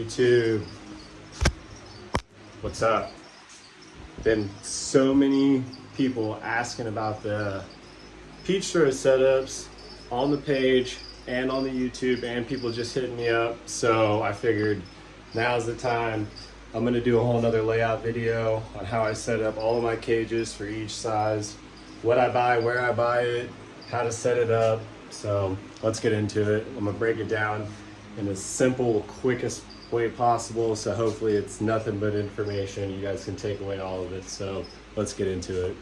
YouTube? What's up? Been so many people asking about the peach throw setups on the page and on the YouTube, and people just hitting me up. So I figured now's the time. I'm gonna do a whole nother layout video on how I set up all of my cages for each size, what I buy, where I buy it, how to set it up. So let's get into it. I'm gonna break it down in as simple, quickest way possible. So hopefully it's nothing but information. You guys can take away all of it. So let's get into it.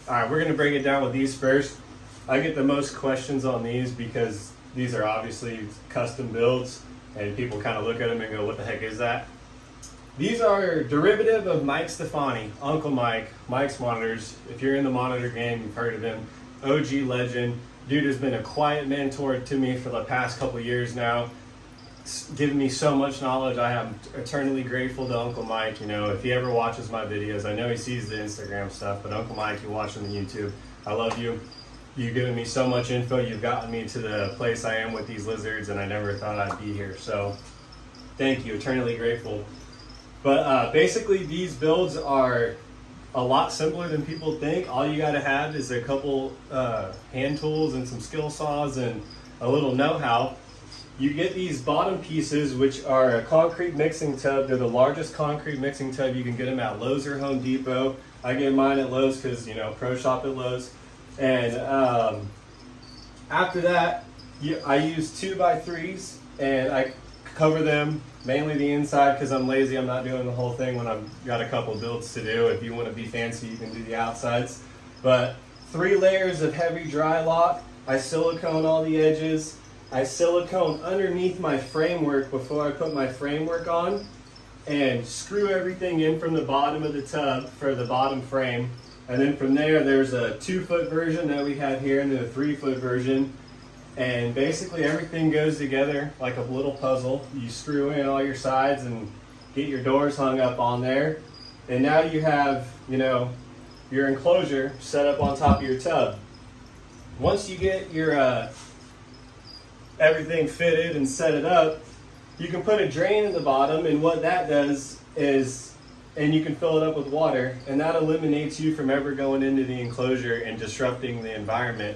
All right, we're gonna break it down with these first. I get the most questions on these because these are obviously custom builds and people kind of look at them and go, what the heck is that? These are derivative of Mike Stefani, Uncle Mike, Mike's monitors. If you're in the monitor game, you've heard of him. OG legend. Dude has been a quiet mentor to me for the past couple years now, giving me so much knowledge. I am eternally grateful to Uncle Mike. You know, if he ever watches my videos, I know he sees the Instagram stuff, but Uncle Mike, you watching the YouTube, I love you. You've given me so much info. You've gotten me to the place I am with these lizards, and I never thought I'd be here. So thank you, eternally grateful. But basically, these builds are a lot simpler than people think. All you gotta have is a couple hand tools and some skill saws and a little know-how. You get these bottom pieces, which are a concrete mixing tub. They're the largest concrete mixing tub. You can get them at Lowe's or Home Depot. I get mine at Lowe's because, you know, pro shop at Lowe's. And after that, I use 2x3s, and I cover them mainly the inside because I'm lazy. I'm not doing the whole thing when I've got a couple builds to do. If you want to be fancy, you can do the outsides. But 3 layers of heavy dry lock. I silicone all the edges. I silicone underneath my framework before I put my framework on, and screw everything in from the bottom of the tub for the bottom frame. And then from there, there's a 2-foot version that we have here and then a 3-foot version. And basically everything goes together like a little puzzle. You screw in all your sides and get your doors hung up on there. And now you have, you know, your enclosure set up on top of your tub. Once you get your everything fitted and set it up, you can put a drain in the bottom, and what that does is, and you can fill it up with water, and that eliminates you from ever going into the enclosure and disrupting the environment,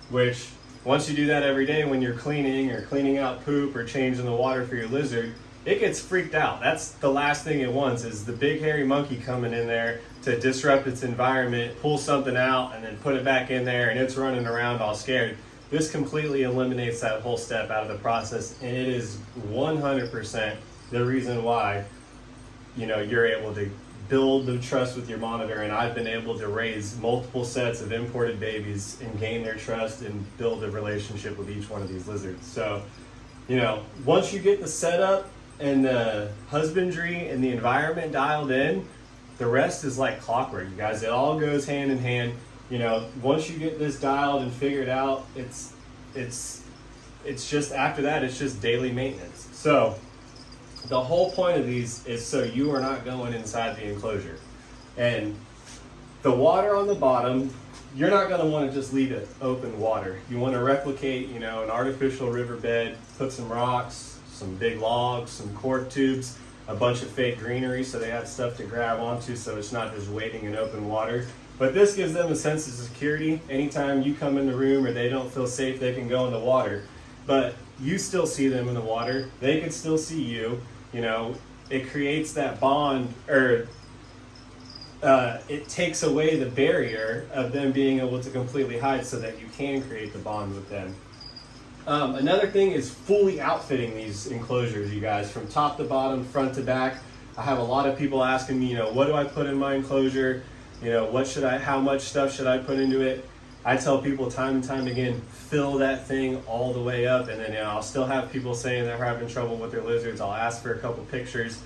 which once you do that every day when you're cleaning or cleaning out poop or changing the water for your lizard, it gets freaked out. That's the last thing it wants, is the big hairy monkey coming in there to disrupt its environment, pull something out and then put it back in there, and it's running around all scared. This completely eliminates that whole step out of the process, and it is 100% the reason why, you know, you're able to build the trust with your monitor. And I've been able to raise multiple sets of imported babies and gain their trust and build a relationship with each one of these lizards. So, you know, once you get the setup and the husbandry and the environment dialed in, the rest is like clockwork, you guys. It all goes hand in hand. You know, once you get this dialed and figured out, it's just, after that, it's just daily maintenance. So the whole point of these is so you are not going inside the enclosure. And the water on the bottom, you're not going to want to just leave it open water. You want to replicate, you know, an artificial riverbed, put some rocks, some big logs, some cork tubes, a bunch of fake greenery so they have stuff to grab onto, so it's not just waiting in open water. But this gives them a sense of security. Anytime you come in the room or they don't feel safe, they can go in the water. But you still see them in the water. They can still see you. You know, it creates that bond, or it takes away the barrier of them being able to completely hide so that you can create the bond with them. Another thing is fully outfitting these enclosures, you guys, from top to bottom, front to back. I have a lot of people asking me, you know, what do I put in my enclosure? You know, how much stuff should I put into it? I tell people time and time again, fill that thing all the way up. And then, you know, I'll still have people saying they're having trouble with their lizards. I'll ask for a couple pictures,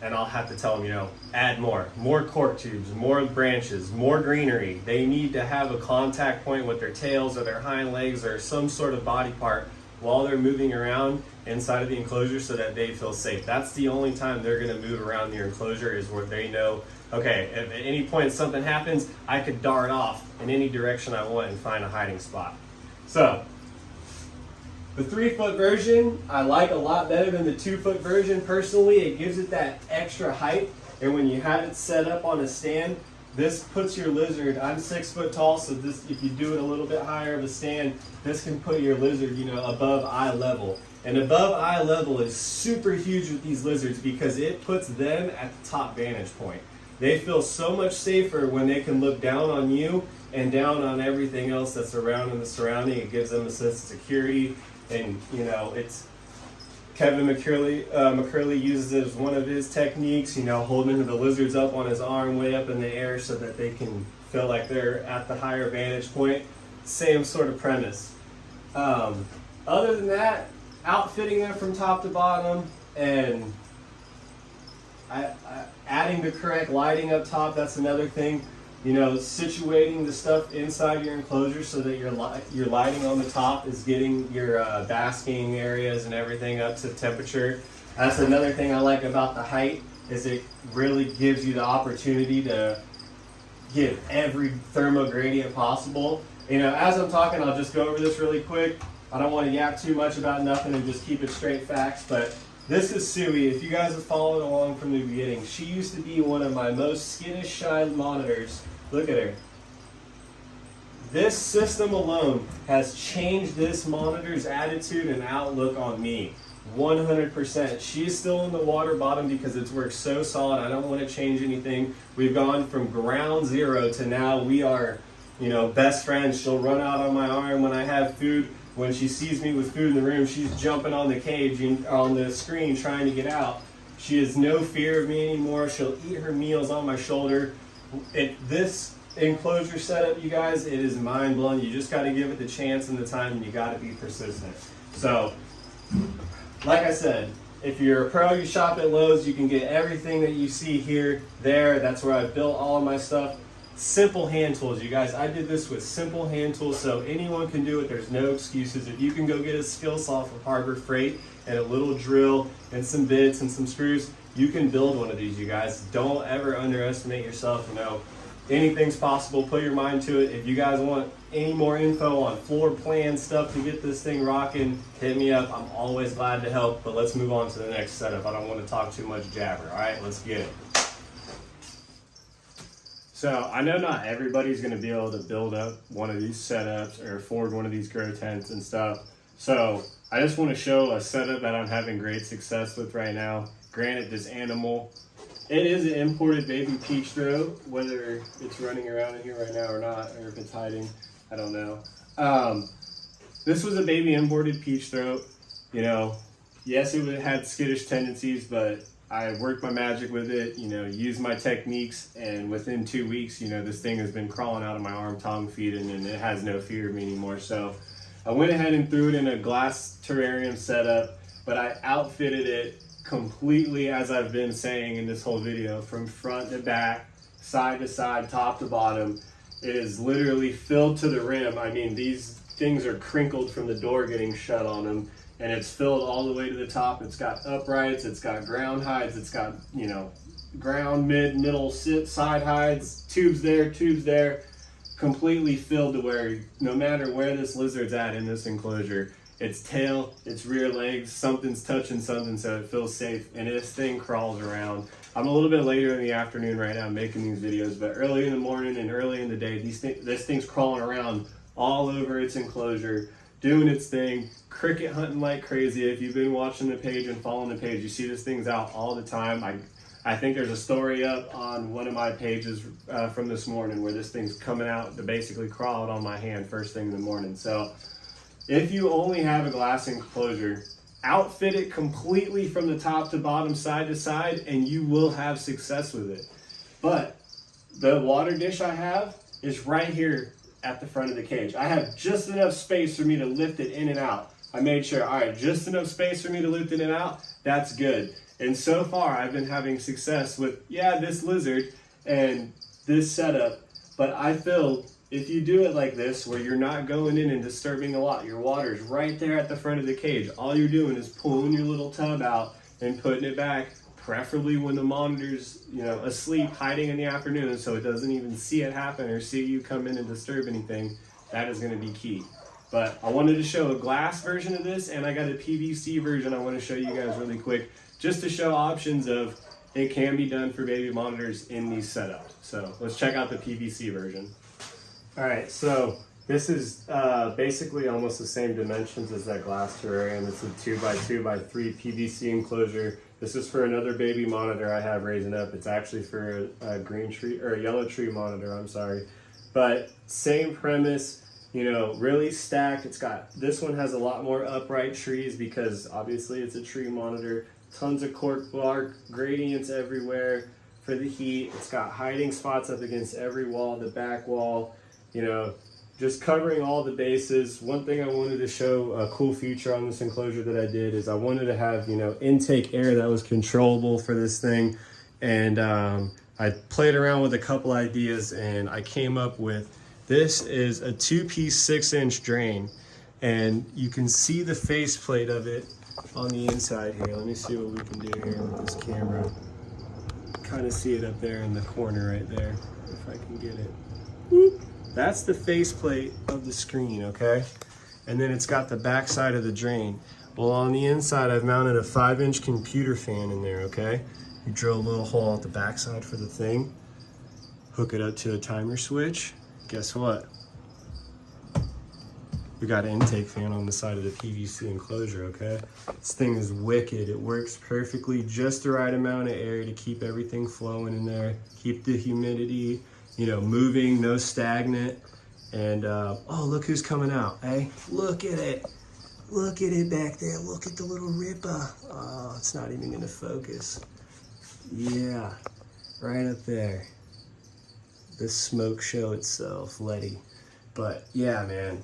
and I'll have to tell them, you know, add more cork tubes, more branches, more greenery. They need to have a contact point with their tails or their hind legs or some sort of body part while they're moving around inside of the enclosure so that they feel safe. That's the only time they're going to move around your enclosure, is where they know, okay, if at any point something happens, I could dart off in any direction I want and find a hiding spot. So The 3-foot version I like a lot better than the 2-foot version. Personally, it gives it that extra height, and when you have it set up on a stand, this puts your lizard, I'm 6 foot tall, so this, if you do it a little bit higher of a stand, this can put your lizard, you know, above eye level. And above eye level is super huge with these lizards because it puts them at the top vantage point. They feel so much safer when they can look down on you and down on everything else that's around in the surrounding. It gives them a sense of security, and you know, it's Kevin McCurley uses it as one of his techniques, you know, holding the lizards up on his arm way up in the air so that they can feel like they're at the higher vantage point. Same sort of premise. Other than that, outfitting them from top to bottom and adding the correct lighting up top, that's another thing. You know, situating the stuff inside your enclosure so that your lighting on the top is getting your basking areas and everything up to temperature. That's another thing I like about the height, is it really gives you the opportunity to give every thermal gradient possible. You know, as I'm talking, I'll just go over this really quick. I don't want to yap too much about nothing and just keep it straight facts, but this is Suey. If you guys have followed along from the beginning, she used to be one of my most skittish shy monitors. Look at her. This system alone has changed this monitor's attitude and outlook on me. 100%. She's still in the water bottom because it's worked so solid. I don't want to change anything. We've gone from ground zero to now we are, you know, best friends. She'll run out on my arm when I have food. When she sees me with food in the room, she's jumping on the cage and on the screen trying to get out. She has no fear of me anymore. She'll eat her meals on my shoulder. This enclosure setup, you guys, it is mind-blowing. You just got to give it the chance and the time, and you got to be persistent. So, like I said, if you're a pro, you shop at Lowe's, you can get everything that you see here, there. That's where I built all of my stuff. Simple hand tools, you guys. I did this with simple hand tools, so anyone can do it. There's no excuses. If you can go get a skill saw from Harbor Freight and a little drill and some bits and some screws, you can build one of these, you guys. Don't ever underestimate yourself. You know, anything's possible. Put your mind to it. If you guys want any more info on floor plan stuff to get this thing rocking, hit me up. I'm always glad to help, but let's move on to the next setup. I don't want to talk too much jabber. All right, let's get it. So I know not everybody's going to be able to build up one of these setups or afford one of these grow tents and stuff. So I just want to show a setup that I'm having great success with right now. Granted, this animal, it is an imported baby peach throat, whether it's running around in here right now or not, or if it's hiding, I don't know. This was a baby imported peach throat. You know, yes, it had skittish tendencies, but I worked my magic with it, you know, used my techniques, and within 2 weeks, you know, this thing has been crawling out of my arm, tongue feeding, and it has no fear of me anymore. So I went ahead and threw it in a glass terrarium setup, but I outfitted it completely, as I've been saying in this whole video, from front to back, side to side, top to bottom. It is literally filled to the rim. I mean, these things are crinkled from the door getting shut on them. And it's filled all the way to the top. It's got uprights, it's got ground hides, it's got, you know, ground, middle, side hides, tubes there, completely filled to where no matter where this lizard's at in this enclosure, its tail, its rear legs, something's touching something so it feels safe, and this thing crawls around. I'm a little bit later in the afternoon right now making these videos, but early in the morning and early in the day, this thing's crawling around all over its enclosure, doing its thing, cricket hunting like crazy. If you've been watching the page and following the page, you see this thing's out all the time. I think there's a story up on one of my pages from this morning where this thing's coming out to basically crawl out on my hand first thing in the morning. So if you only have a glass enclosure, outfit it completely from the top to bottom, side to side, and you will have success with it. But the water dish I have is right here at the front of the cage. I have just enough space for me to lift it in and out. I made sure, all right, just enough space for me to lift it in and out. That's good. And so far, I've been having success with, yeah, this lizard and this setup. But I feel if you do it like this, where you're not going in and disturbing a lot, your water's right there at the front of the cage. All you're doing is pulling your little tub out and putting it back, preferably when the monitor's, you know, asleep, hiding in the afternoon, so it doesn't even see it happen or see you come in and disturb anything. That is going to be key. But I wanted to show a glass version of this, and I got a PVC version I want to show you guys really quick, just to show options of it can be done for baby monitors in these setups. So let's check out the PVC version. All right, so this is basically almost the same dimensions as that glass terrarium. It's a 2x2x3 PVC enclosure. This is for another baby monitor I have raising up. It's actually for a green tree, or a yellow tree monitor, I'm sorry. But same premise, you know, really stacked. It's got, this one has a lot more upright trees because obviously it's a tree monitor. Tons of cork bark, gradients everywhere for the heat. It's got hiding spots up against every wall, the back wall, you know, just covering all the bases. One thing I wanted to show, a cool feature on this enclosure that I did, is I wanted to have, you know, intake air that was controllable for this thing. And I played around with a couple ideas, and I came up with, this is a 2-piece 6-inch drain, and you can see the faceplate of it on the inside here. Let me see what we can do here with this camera. Kind of see it up there in the corner right there, if I can get it. Whoop. That's the faceplate of the screen, okay? And then it's got the back side of the drain. Well, on the inside, I've mounted a 5-inch computer fan in there, okay? You drill a little hole at the back side for the thing, hook it up to a timer switch. Guess what? We got an intake fan on the side of the PVC enclosure, okay? This thing is wicked. It works perfectly, just the right amount of air to keep everything flowing in there, keep the humidity, you know, moving, no stagnant. And oh, look who's coming out, eh? Look at it. Look at it back there. Look at the little ripper. Oh, it's not even gonna focus. Yeah, right up there. The smoke show itself, Letty. But yeah, man,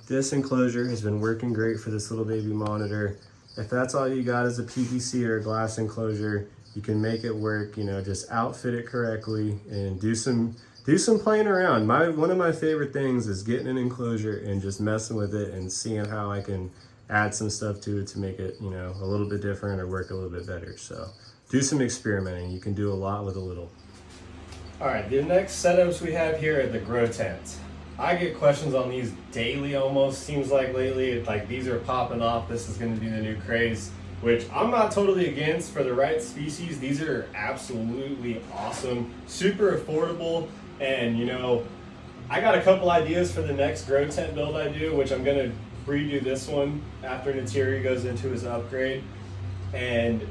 this enclosure has been working great for this little baby monitor. If that's all you got is a PVC or a glass enclosure, you can make it work. You know, just outfit it correctly and do some playing around. One of my favorite things is getting an enclosure and just messing with it and seeing how I can add some stuff to it to make it, you know, a little bit different or work a little bit better. So do some experimenting. You can do a lot with a little. All right, the next setups we have here are the grow tents. I get questions on these daily almost, seems like lately. It's like these are popping off, this is gonna be the new craze, which I'm not totally against. For the right species, these are absolutely awesome, super affordable. And you know, I got a couple ideas for the next grow tent build I do, which I'm gonna redo this one after Natiri goes into his upgrade. And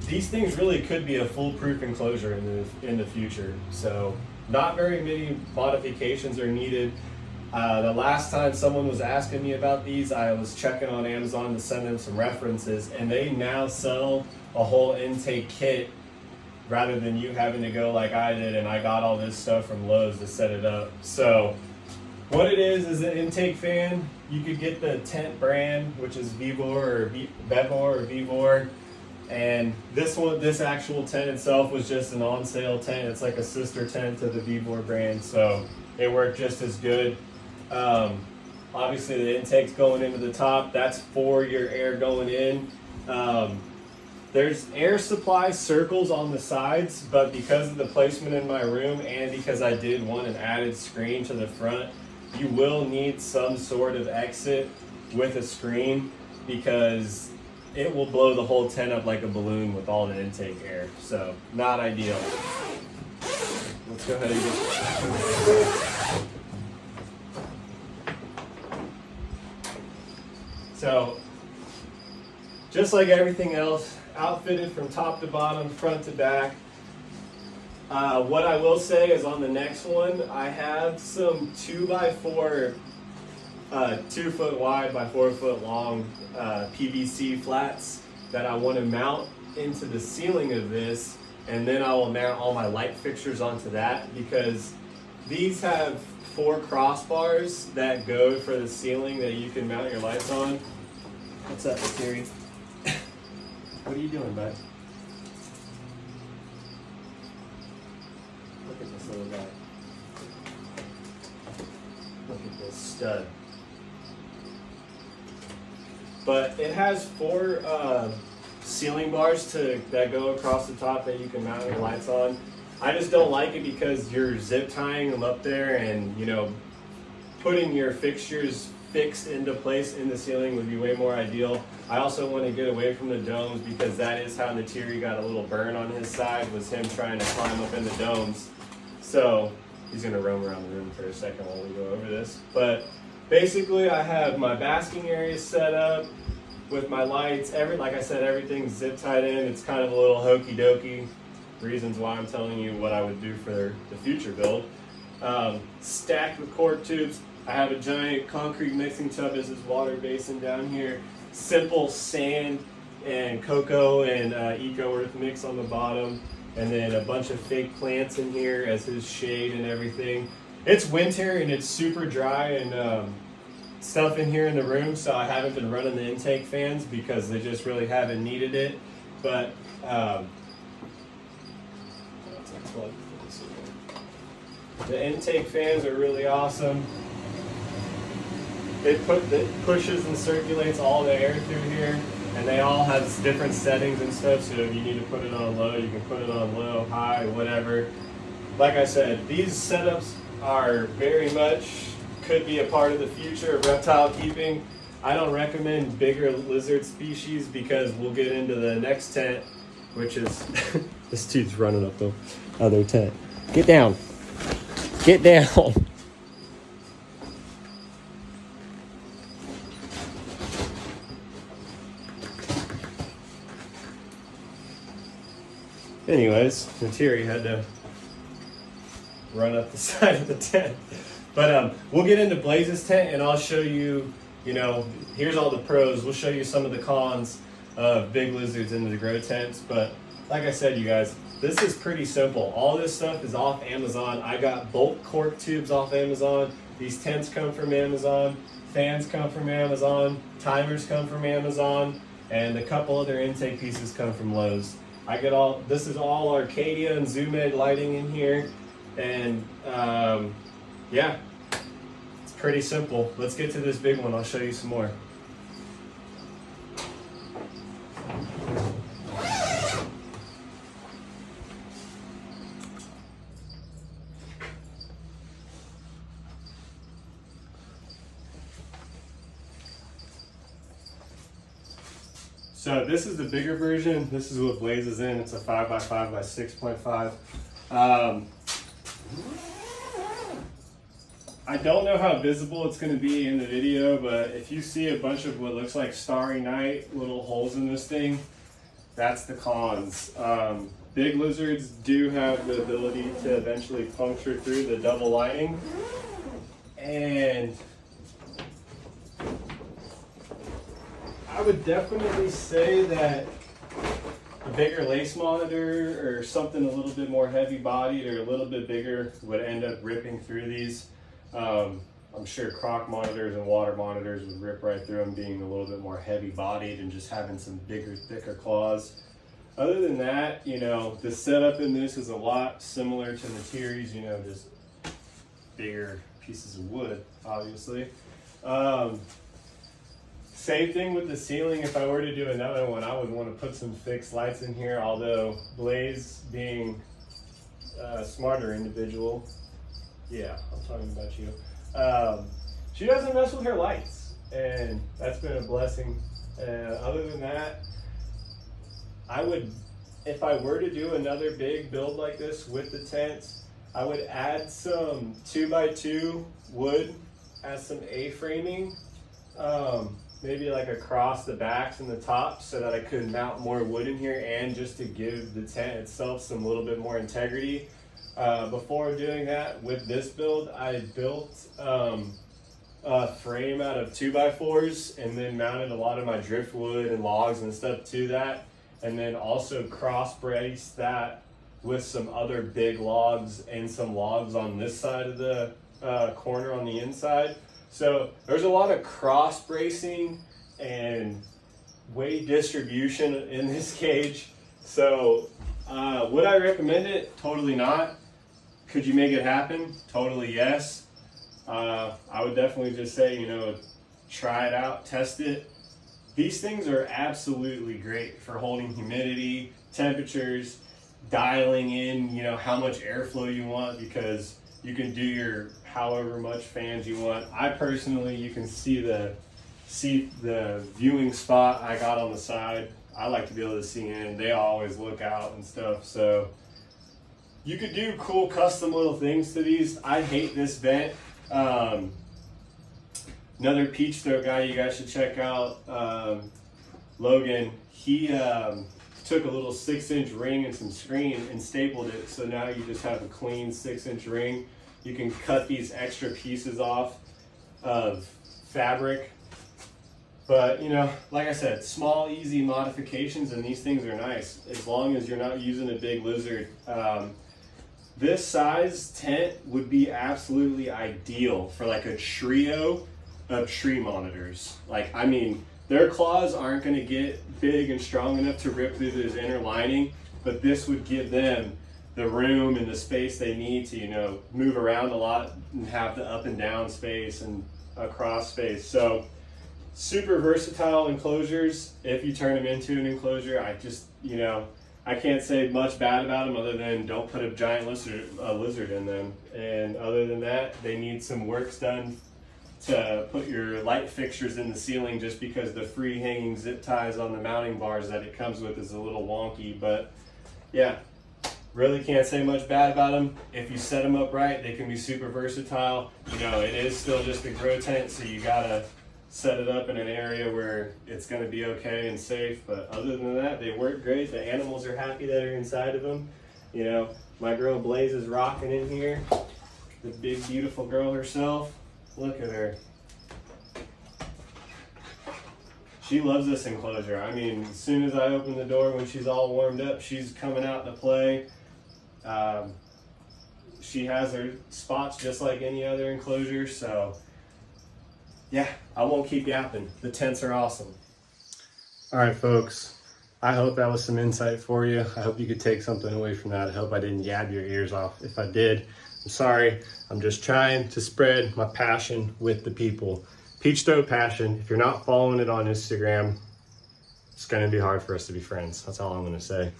these things really could be a foolproof enclosure in the future. So not very many modifications are needed. The last time someone was asking me about these, I was checking on Amazon to send them some references, and they now sell a whole intake kit rather than you having to go like I did, and I got all this stuff from Lowe's to set it up. So what it is an intake fan. You could get the tent brand, which is Vevor or Vivor. And this actual tent itself was just an on sale tent. It's like a sister tent to the Vivor brand, so it worked just as good. Obviously the intake's going into the top. That's for your air going in. There's air supply circles on the sides, but because of the placement in my room and because I did want an added screen to the front, you will need some sort of exit with a screen because it will blow the whole tent up like a balloon with all the intake air. So not ideal. Let's go ahead and get. So just like everything else, outfitted from top to bottom, front to back. What I will say is on the next one, I have some 2x4, 2 foot wide by 4 foot long PVC flats that I want to mount into the ceiling of this, and then I will mount all my light fixtures onto that, because these have 4 crossbars that go for the ceiling that you can mount your lights on. What's up, Natiri? What are you doing, bud? Look at this little guy. Look at this stud. But it has 4 ceiling bars that go across the top that you can mount your lights on. I just don't like it because you're zip tying them up there, and you know, putting your fixtures fixed into place in the ceiling would be way more ideal. I also want to get away from the domes because that is how Natiri got a little burn on his side, was him trying to climb up in the domes. So he's going to roam around the room for a second while we go over this. But basically I have my basking area set up with my lights. Like I said, everything's zip tied in. It's kind of a little hokey dokey. Reasons why I'm telling you what I would do for the future build. Stacked with cork tubes. I have a giant concrete mixing tub as his water basin down here. Simple sand and cocoa and eco earth mix on the bottom, and then a bunch of fake plants in here as his shade and everything. It's winter and it's super dry and stuff in here in the room, so I haven't been running the intake fans because they just really haven't needed it. But the intake fans are really awesome. It pushes and circulates all the air through here, and they all have different settings and stuff, so if you need to put it on low, you can put it on low, high, whatever. Like I said, these setups are very much, could be a part of the future of reptile keeping. I don't recommend bigger lizard species because we'll get into the next tent, which is, this dude's running up the other tent. Get down. Get down. Anyways, Natiri had to run up the side of the tent. But we'll get into Blaze's tent and I'll show you, here's all the pros. We'll show you some of the cons of big lizards in the grow tents. But like I said, you guys, this is pretty simple. All this stuff is off Amazon. I got bulk cork tubes off Amazon. These tents come from Amazon. Fans come from Amazon. Timers come from Amazon. And a couple other intake pieces come from Lowe's. This is all Arcadia and Zoom Ed lighting in here. And yeah, it's pretty simple. Let's get to this big one. I'll show you some more. So this is the bigger version. This is what Blaze is in. It's a 5x5 by 6.5. I don't know how visible it's going to be in the video, but if you see a bunch of what looks like Starry Night little holes in this thing, that's the cons. Big lizards do have the ability to eventually puncture through the double lining, and I would definitely say that a bigger lace monitor or something a little bit more heavy bodied or a little bit bigger would end up ripping through these. I'm sure croc monitors and water monitors would rip right through them, being a little bit more heavy bodied and just having some bigger, thicker claws. Other than that, the setup in this is a lot similar to Natiri's, just bigger pieces of wood, obviously. Same thing with the ceiling. If I were to do another one, I would want to put some fixed lights in here, although Blaze, being a smarter individual, yeah, I'm talking about you, she doesn't mess with her lights, and that's been a blessing. Other than that, I would, if I were to do another big build like this with the tent, I would add some 2x2 wood as some A-framing. Maybe like across the backs and the tops so that I could mount more wood in here, and just to give the tent itself some little bit more integrity. Before doing that, with this build, I built a frame out of 2x4s and then mounted a lot of my driftwood and logs and stuff to that, and then also cross braced that with some other big logs and some logs on this side of the corner on the inside. So there's a lot of cross bracing and weight distribution in this cage. So would I recommend it? Totally not. Could you make it happen? Totally yes. I would definitely just say, try it out, test it. These things are absolutely great for holding humidity, temperatures, dialing in, how much airflow you want, because You can do your however much fans you want. I personally, you can see the viewing spot I got on the side. I like to be able to see in. They always look out and stuff. So you could do cool custom little things to these. I hate this vent. Another peach throat guy you guys should check out, Logan. He took a little 6-inch ring and some screen and stapled it. So now you just have a clean 6-inch ring. You can cut these extra pieces off of fabric. But, you know, like I said, small, easy modifications, and these things are nice as long as you're not using a big lizard. This size tent would be absolutely ideal for like a trio of tree monitors. Like, I mean, their claws aren't going to get big and strong enough to rip through this inner lining, but this would give them the room and the space they need to, you know, move around a lot and have the up and down space and across space. So super versatile enclosures. If you turn them into an enclosure, I just, you know, I can't say much bad about them other than don't put a giant lizard in them. And other than that, they need some work done to put your light fixtures in the ceiling, just because the free hanging zip ties on the mounting bars that it comes with is a little wonky. But yeah, really can't say much bad about them. If you set them up right, they can be super versatile. You know, it is still just a grow tent, so you gotta set it up in an area where it's going to be okay and safe. But other than that, they work great. The animals are happy that are inside of them. You know, my girl Blaze is rocking in here. The big, beautiful girl herself. Look at her. She loves this enclosure. I mean, as soon as I open the door, when she's all warmed up, she's coming out to play. She has her spots just like any other enclosure, so yeah, I won't keep yapping. The tents are awesome. All right, folks. I hope that was some insight for you. I hope you could take something away from that. I hope I didn't yab your ears off. If I did, I'm sorry. I'm just trying to spread my passion with the people. Peach Throat Passion. If you're not following it on Instagram, it's going to be hard for us to be friends. That's all I'm going to say.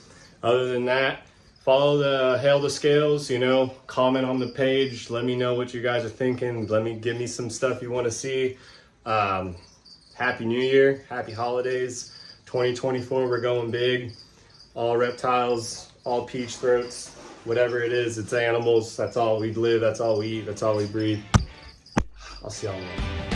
Other than that, follow the Hail the Scales, you know, comment on the page. Let me know what you guys are thinking. Give me some stuff you want to see. Happy New Year. Happy holidays. 2024, we're going big. All reptiles, all peach throats, whatever it is, it's animals. That's all we live. That's all we eat. That's all we breathe. I'll see y'all later.